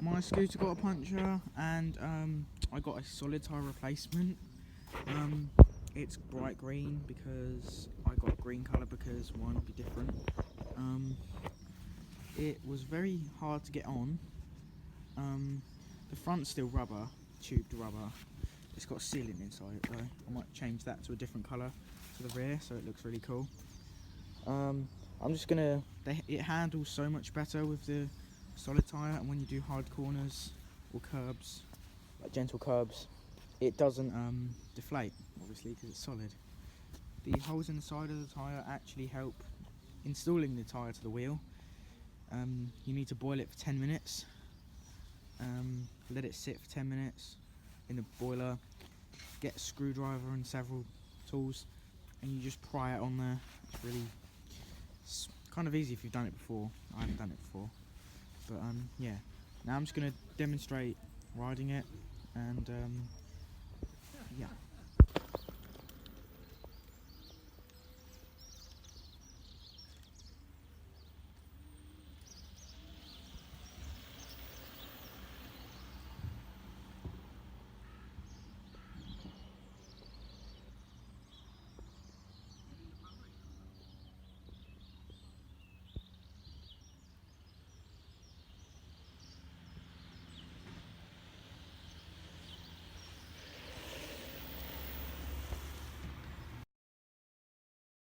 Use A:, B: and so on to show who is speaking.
A: my scooter got a puncture, and I got a solid tyre replacement. It's bright green because I got green colour because mine would be different. It was very hard to get on. The front's still rubber, tubed rubber. It's got a sealant inside it though. I might change that to a different colour to the rear so it looks really cool. I'm just gonna, it handles so much better with the solid tyre, and when you do hard corners or curbs, like gentle curbs, it doesn't deflate, obviously, because it's solid. The holes in the side of the tyre actually help installing the tyre to the wheel. You need to boil it for 10 minutes, let it sit for 10 minutes in the boiler, get a screwdriver and several tools, and you just pry it on there. It's kind of easy if you've done it before. I haven't done it before, but yeah. Now I'm just going to demonstrate riding it, and yeah.